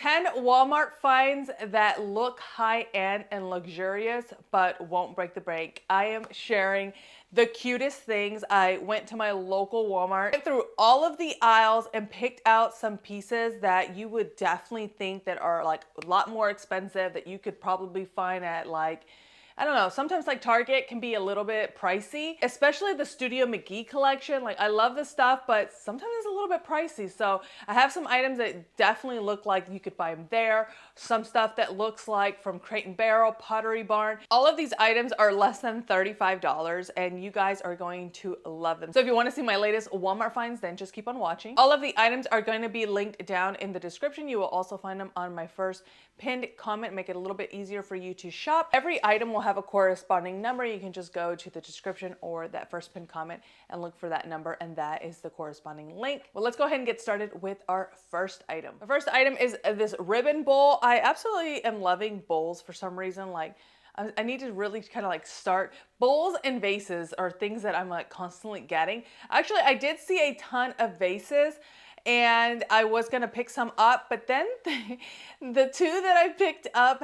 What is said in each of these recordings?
10 Walmart finds that look high-end and luxurious but won't break the bank. I am sharing the cutest things. I went to my local Walmart, went through all of the aisles and picked out some pieces that you would definitely think that are like a lot more expensive, that you could probably find at like, I don't know, sometimes like Target can be a little bit pricey, especially the Studio McGee collection. Like I love this stuff, but sometimes it's a little bit pricey. So I have some items that definitely look like you could buy them there. Some stuff that looks like from Crate and Barrel, Pottery Barn. All of these items are less than $35 and you guys are going to love them. So if you want to see my latest Walmart finds, then just keep on watching. All of the items are going to be linked down in the description. You will also find them on my first pinned comment, make it a little bit easier for you to shop. Every item will have a corresponding number. You can just go to the description or that first pinned comment and look for that number, and that is the corresponding link. Well, let's go ahead and get started with our first item. The first item is this ribbon bowl. I absolutely am loving bowls for some reason. Like I need to really kind of like start. Bowls and vases are things that I'm like constantly getting. Actually, I did see a ton of vases and I was gonna pick some up, but then the two that I picked up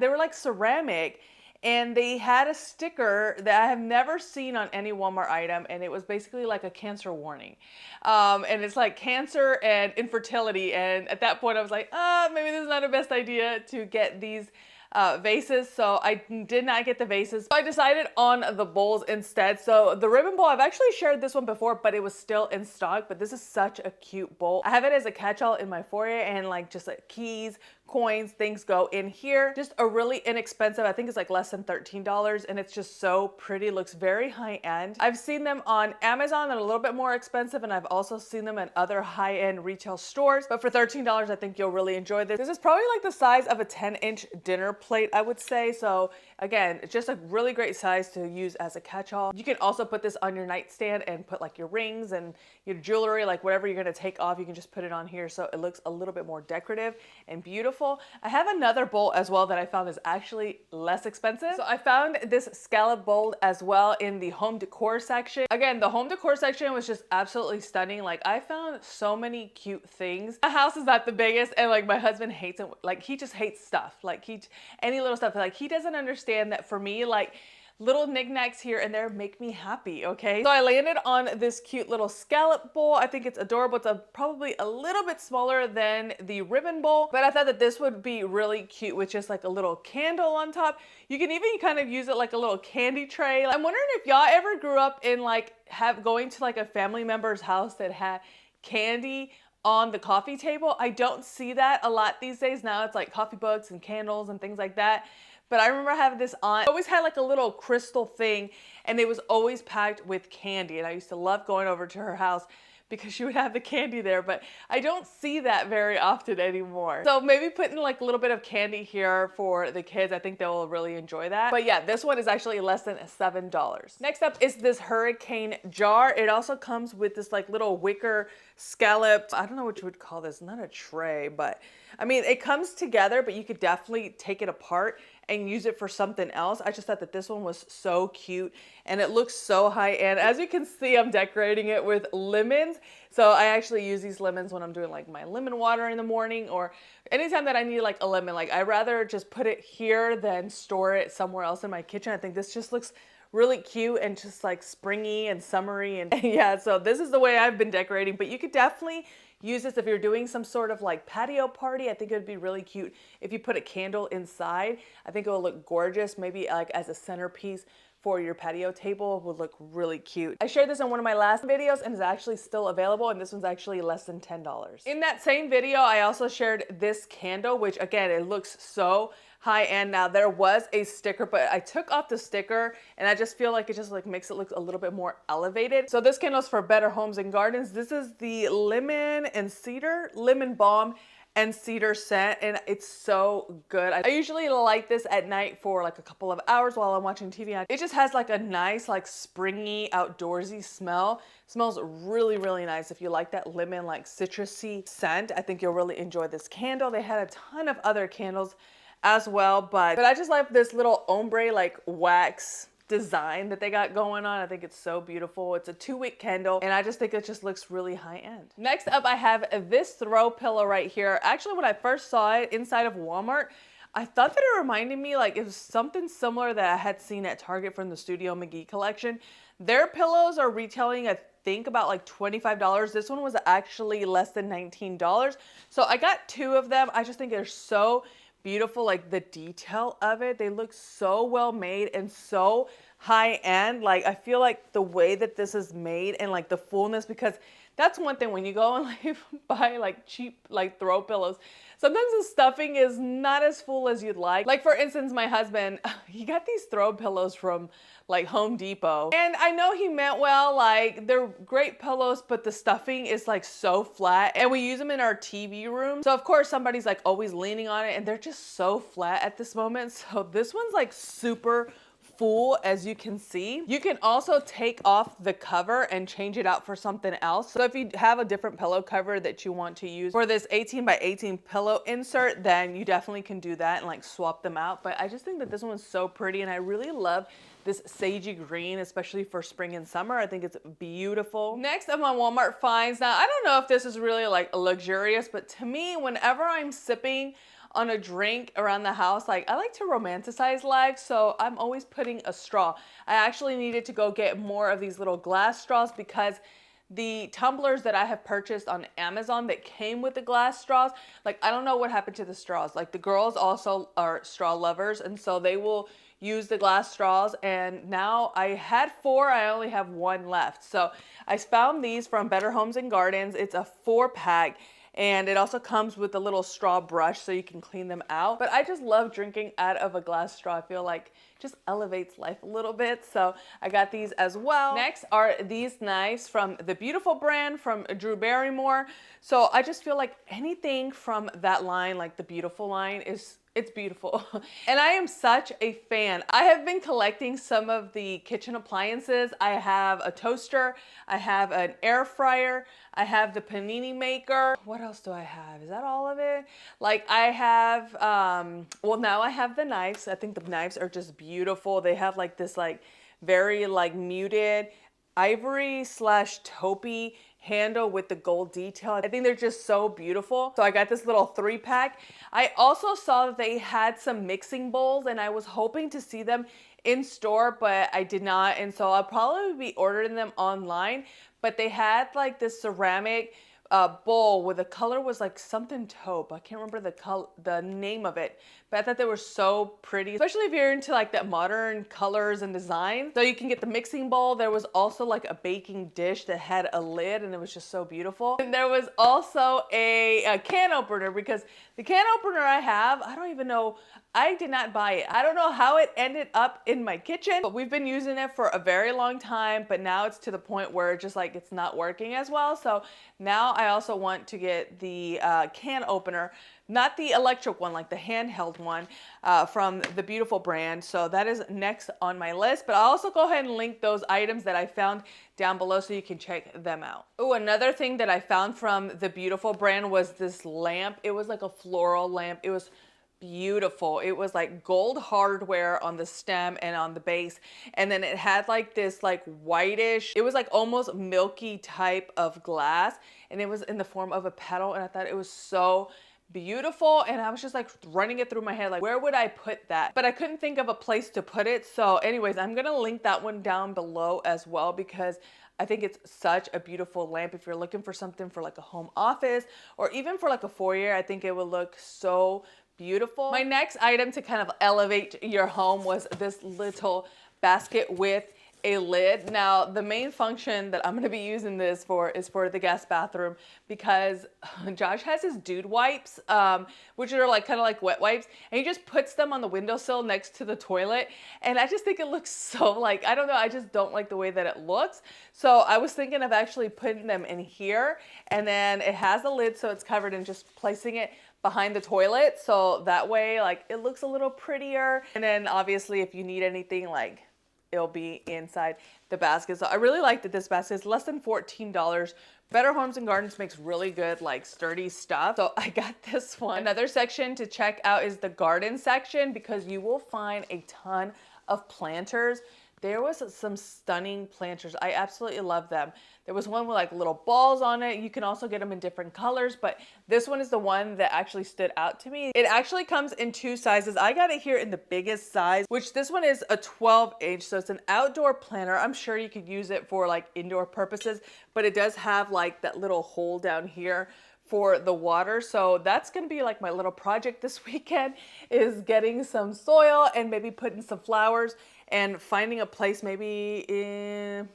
they were like ceramic, and they had a sticker that I have never seen on any Walmart item, and it was basically like a cancer warning. And it's like cancer and infertility, and at that point I was like, maybe this is not the best idea to get these vases, so I did not get the vases. So I decided on the bowls instead. So the ribbon bowl, I've actually shared this one before, but it was still in stock, but this is such a cute bowl. I have it as a catch-all in my foyer, and like just like keys, coins, things go in here. Just a really inexpensive, I think it's like less than $13, and it's just so pretty. Looks very high-end. I've seen them on Amazon that are a little bit more expensive, and I've also seen them in other high-end retail stores, but for $13 I think you'll really enjoy this. This is probably like the size of a 10-inch dinner plate, I would say. So again, it's just a really great size to use as a catch-all. You can also put this on your nightstand and put like your rings and your jewelry, like whatever you're gonna take off, you can just put it on here so it looks a little bit more decorative and beautiful. I have another bowl as well that I found is actually less expensive. So I found this scallop bowl as well in the home decor section. Again, the home decor section was just absolutely stunning. Like I found so many cute things. My house is not the biggest, and like my husband hates it. Like he just hates stuff. Like any little stuff. Like he doesn't understand that for me, like little knickknacks here and there make me happy, okay? So I landed on this cute little scallop bowl. I think it's adorable. It's probably a little bit smaller than the ribbon bowl, but I thought that this would be really cute with just like a little candle on top. You can even kind of use it like a little candy tray. I'm wondering if y'all ever grew up in like going to like a family member's house that had candy on the coffee table. I don't see that a lot these days. Now it's like coffee books and candles and things like that. But I remember having this aunt, always had like a little crystal thing, and it was always packed with candy. And I used to love going over to her house because she would have the candy there, but I don't see that very often anymore. So maybe putting like a little bit of candy here for the kids, I think they will really enjoy that. But yeah, this one is actually less than $7. Next up is this hurricane jar. It also comes with this like little wicker scallop, I don't know what you would call this, not a tray, but I mean, it comes together, but you could definitely take it apart and use it for something else. I just thought that this one was so cute and it looks so high-end. As you can see, I'm decorating it with lemons. So I actually use these lemons when I'm doing like my lemon water in the morning, or anytime that I need like a lemon. Like I'd rather just put it here than store it somewhere else in my kitchen. I think this just looks really cute and just like springy and summery, and yeah, so this is the way I've been decorating. But you could definitely use this if you're doing some sort of like patio party. I think it would be really cute if you put a candle inside. I think it will look gorgeous, maybe like as a centerpiece for your patio table. Would look really cute. I shared this in one of my last videos and it's actually still available, and this one's actually less than $10. In that same video, I also shared this candle, which again, it looks so high-end. Now there was a sticker, but I took off the sticker and I just feel like it just like makes it look a little bit more elevated. So this candle's for Better Homes and Gardens. This is the lemon balm and cedar scent, and it's so good. I usually light this at night for like a couple of hours while I'm watching TV. It just has like a nice like springy outdoorsy smell. It smells really, really nice. If you like that lemon like citrusy scent, I think you'll really enjoy this candle. They had a ton of other candles as well, but I just like this little ombre like wax design that they got going on. I think it's so beautiful. It's a 2-wick candle, and I just think it just looks really high end. Next up, I have this throw pillow right here. Actually, when I first saw it inside of Walmart, I thought that it reminded me like it was something similar that I had seen at Target from the Studio McGee collection. Their pillows are retailing, I think, about like $25. This one was actually less than $19. So I got 2 of them. I just think they're so beautiful, like the detail of it. They look so well made and so high end. Like I feel like the way that this is made and like the fullness, because that's one thing when you go and like buy like cheap like throw pillows, sometimes the stuffing is not as full as you'd like. Like for instance, my husband, he got these throw pillows from like Home Depot. And I know he meant well, like they're great pillows, but the stuffing is like so flat, and we use them in our TV room. So of course somebody's like always leaning on it, and they're just so flat at this moment. So this one's like super full, as you can see. You can also take off the cover and change it out for something else. So if you have a different pillow cover that you want to use for this 18 by 18 pillow insert, then you definitely can do that and like swap them out. But I just think that this one's so pretty, and I really love this sagey green, especially for spring and summer. I think it's beautiful. Next of my Walmart finds. Now, I don't know if this is really like luxurious, but to me, whenever I'm sipping on a drink around the house, like I like to romanticize life, so I'm always putting a straw. I actually needed to go get more of these little glass straws because the tumblers that I have purchased on Amazon that came with the glass straws, like I don't know what happened to the straws. Like the girls also are straw lovers, and so they will use the glass straws, and now I had 4, I only have 1 left. So I found these from Better Homes and Gardens. It's a 4-pack. And it also comes with a little straw brush so you can clean them out. But I just love drinking out of a glass straw. I feel like it just elevates life a little bit. So I got these as well. Next are these knives from the Beautiful brand from Drew Barrymore. So I just feel like anything from that line, like the Beautiful line, it's beautiful. And I am such a fan. I have been collecting some of the kitchen appliances. I have a toaster, I have an air fryer, I have the panini maker. What else do I have? Is that all of it? Like I have, well now I have the knives. I think the knives are just beautiful. They have like this like very like muted ivory slash taupey handle with the gold detail. I think they're just so beautiful. So I got this little 3-pack. I also saw that they had some mixing bowls, and I was hoping to see them in store, but I did not. And so I'll probably be ordering them online. But they had like this ceramic bowl where the color was like something taupe. I can't remember the name of it, but I thought they were so pretty, especially if you're into like that modern colors and design. So you can get the mixing bowl. There was also like a baking dish that had a lid, and it was just so beautiful. And there was also a can opener, because the can opener I have, I don't even know, I did not buy it. I don't know how it ended up in my kitchen, but we've been using it for a very long time, but now it's to the point where it's just like it's not working as well. So now I also want to get the can opener, not the electric one, like the handheld one from the Beautiful brand. So that is next on my list, but I'll also go ahead and link those items that I found down below so you can check them out. Oh, another thing that I found from the Beautiful brand was this lamp. It was like a floral lamp. It was beautiful. It was like gold hardware on the stem and on the base, and then it had like this like whitish, it was like almost milky type of glass, and it was in the form of a petal, and I thought it was so beautiful. And I was just like running it through my head, like where would I put that? But I couldn't think of a place to put it. So anyways, I'm gonna link that one down below as well, because I think it's such a beautiful lamp. If you're looking for something for like a home office or even for like a foyer, I think it would look so beautiful. My next item to kind of elevate your home was this little basket with a lid. Now, the main function that I'm going to be using this for is for the guest bathroom, because Josh has his dude wipes, which are like kind of like wet wipes, and he just puts them on the windowsill next to the toilet. And I just think it looks so like, I don't know, I just don't like the way that it looks. So I was thinking of actually putting them in here, and then it has a lid so it's covered, and just placing it behind the toilet, so that way like it looks a little prettier. And then obviously if you need anything, like it'll be inside the basket. So I really like that this basket is less than $14. Better Homes and Gardens makes really good like sturdy stuff, so I got this one. Another section to check out is the garden section, because you will find a ton of planters there was some stunning planters. I absolutely love them. There was one with like little balls on it. You can also get them in different colors, but this one is the one that actually stood out to me. It actually comes in 2 sizes. I got it here in the biggest size, which this one is a 12-inch. So it's an outdoor planter. I'm sure you could use it for like indoor purposes, but it does have like that little hole down here for the water. So that's gonna be like my little project this weekend, is getting some soil and maybe putting some flowers and finding a place maybe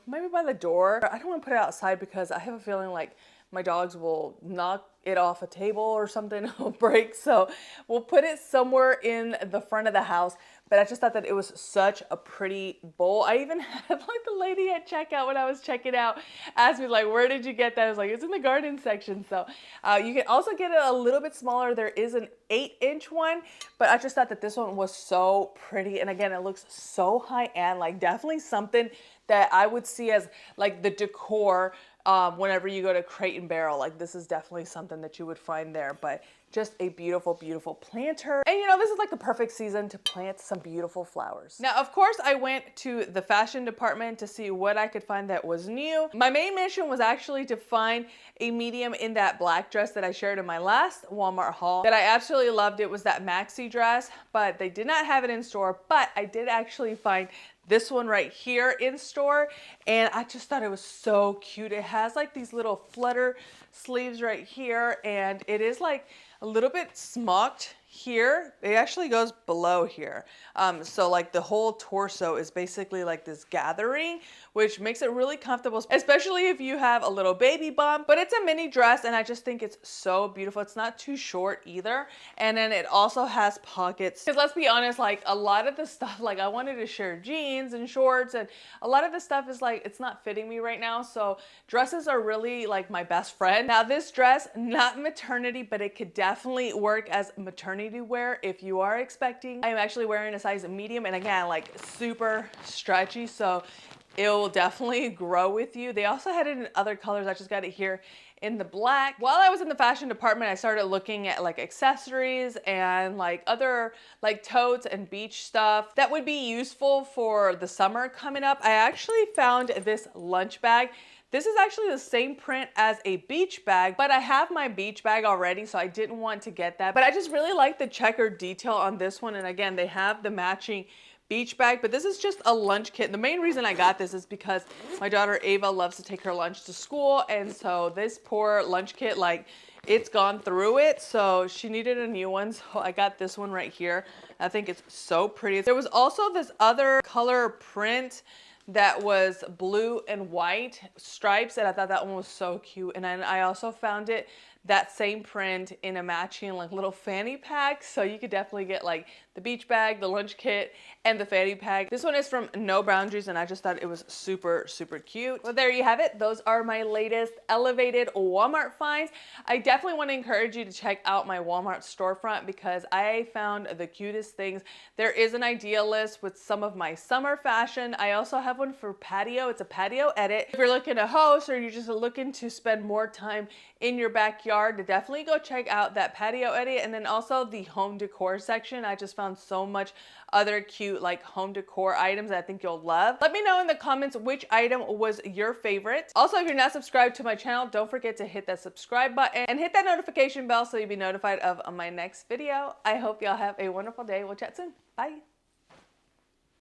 by the door. I don't want to put it outside because I have a feeling like my dogs will knock it off a table or something, it'll break. So we'll put it somewhere in the front of the house. But I just thought that it was such a pretty bowl. I even had like the lady at checkout when I was checking out asked me like, where did you get that? I was like, it's in the garden section. So you can also get it a little bit smaller. There is an 8-inch one, but I just thought that this one was so pretty. And again, it looks so high-end, like definitely something that I would see as like the decor whenever you go to Crate and Barrel. Like this is definitely something that you would find there, but just a beautiful, beautiful planter. And you know, this is like the perfect season to plant some beautiful flowers. Now, of course, I went to the fashion department to see what I could find that was new. My main mission was actually to find a medium in that black dress that I shared in my last Walmart haul that I absolutely loved. It was that maxi dress, but they did not have it in store, but I did actually find this one right here in store, and I just thought it was so cute. It has like these little flutter sleeves right here, and it is like a little bit smocked here. It actually goes below here. So like the whole torso is basically like this gathering, which makes it really comfortable, especially if you have a little baby bump. But it's a mini dress, and I just think it's so beautiful. It's not too short either. And then it also has pockets. Because let's be honest, like a lot of the stuff, like I wanted to share jeans and shorts, and a lot of the stuff is like, it's not fitting me right now. So dresses are really like my best friend. Now this dress, not maternity, but it could definitely work as maternity wear if you are expecting. I am actually wearing a size medium, and again, like super stretchy, so it will definitely grow with you. They also had it in other colors. I just got it here in the black. While I was in the fashion department, I started looking at like accessories and like other like totes and beach stuff that would be useful for the summer coming up. I actually found this lunch bag. This is actually the same print as a beach bag, but I have my beach bag already, so I didn't want to get that. But I just really like the checkered detail on this one. And again, they have the matching beach bag, but this is just a lunch kit. The main reason I got this is because my daughter Ava loves to take her lunch to school, and so this poor lunch kit, like it's gone through it, so she needed a new one, so I got this one right here. I think it's so pretty. There was also this other color print that was blue and white stripes, and I thought that one was so cute. And then I also found it, that same print, in a matching like little fanny pack, so you could definitely get like the beach bag, the lunch kit, and the fanny pack. This one is from No Boundaries, and I just thought it was super, super cute. Well, there you have it. Those are my latest elevated Walmart finds. I definitely want to encourage you to check out my Walmart storefront because I found the cutest things. There is an idea list with some of my summer fashion. I also have one for patio. It's a patio edit. If you're looking to host or you're just looking to spend more time in your backyard, definitely go check out that patio edit. And then also the home decor section. I just found so much other cute like home decor items that I think you'll love. Let me know in the comments which item was your favorite. Also, if you're not subscribed to my channel, don't forget to hit that subscribe button and hit that notification bell so you'll be notified of my next video. I hope y'all have a wonderful day. We'll chat soon. Bye.